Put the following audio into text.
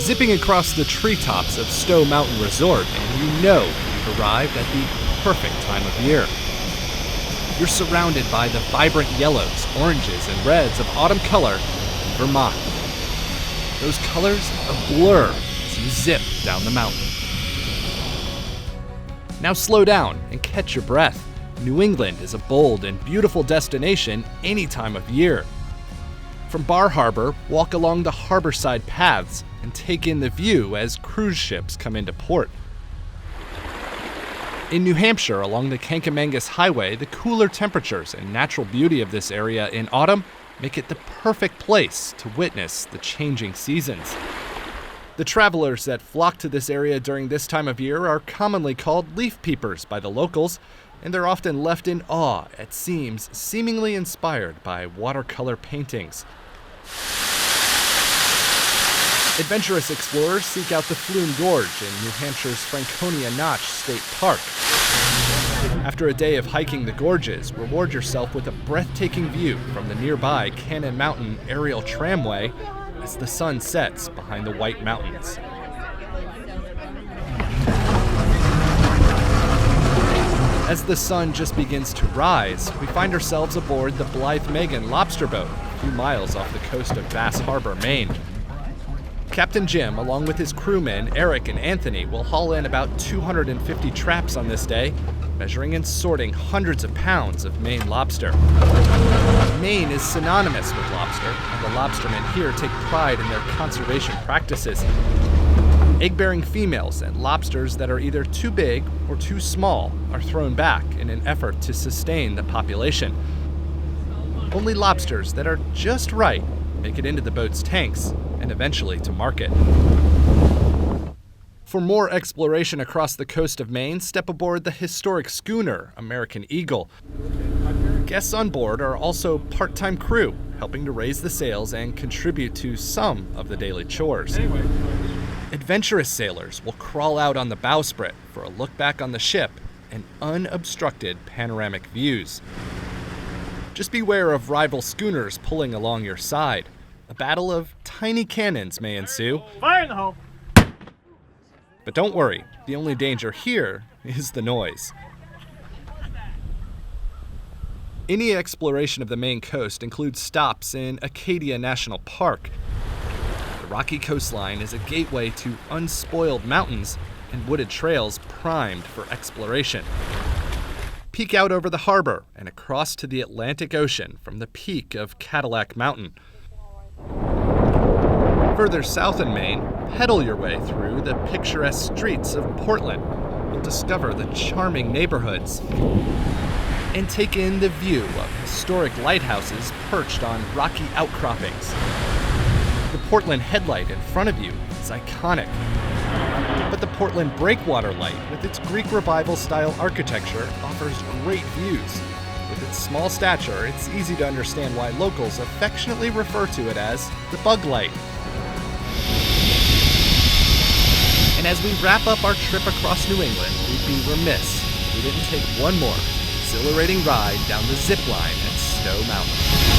zipping across the treetops of Stowe Mountain Resort, and you know you've arrived at the perfect time of year. You're surrounded by the vibrant yellows, oranges, and reds of autumn color in Vermont. Those colors a blur as you zip down the mountain. Now slow down and catch your breath. New England is a bold and beautiful destination any time of year. From Bar Harbor, walk along the harborside paths and take in the view as cruise ships come into port. In New Hampshire, along the Kankamangas Highway, the cooler temperatures and natural beauty of this area in autumn make it the perfect place to witness the changing seasons. The travelers that flock to this area during this time of year are commonly called leaf peepers by the locals, and they're often left in awe at scenes seemingly inspired by watercolor paintings. Adventurous explorers seek out the Flume Gorge in New Hampshire's Franconia Notch State Park. After a day of hiking the gorges, reward yourself with a breathtaking view from the nearby Cannon Mountain aerial tramway as the sun sets behind the White Mountains. As the sun just begins to rise, we find ourselves aboard the Blythe Megan lobster boat, a few miles off the coast of Bass Harbor, Maine. Captain Jim, along with his crewmen Eric and Anthony, will haul in about 250 traps on this day, measuring and sorting hundreds of pounds of Maine lobster. Maine is synonymous with lobster, and the lobstermen here take pride in their conservation practices. Egg-bearing females and lobsters that are either too big or too small are thrown back in an effort to sustain the population. Only lobsters that are just right make it into the boat's tanks and eventually to market. For more exploration across the coast of Maine, step aboard the historic schooner American Eagle. Guests on board are also part-time crew, helping to raise the sails and contribute to some of the daily chores. Adventurous sailors will crawl out on the bowsprit for a look back on the ship and unobstructed panoramic views. Just beware of rival schooners pulling along your side. A battle of tiny cannons may ensue. Fire in the hole! But don't worry, the only danger here is the noise. Any exploration of the Maine coast includes stops in Acadia National Park. The rocky coastline is a gateway to unspoiled mountains and wooded trails primed for exploration. Peek out over the harbor and across to the Atlantic Ocean from the peak of Cadillac Mountain. Further south in Maine, pedal your way through the picturesque streets of Portland. You'll discover the charming neighborhoods and take in the view of historic lighthouses perched on rocky outcroppings. The Portland headlight in front of you is iconic. But the Portland Breakwater Light, with its Greek Revival-style architecture, offers great views. With its small stature, it's easy to understand why locals affectionately refer to it as the Bug Light. And as we wrap up our trip across New England, we'd be remiss if we didn't take one more exhilarating ride down the zip line at Stowe Mountain.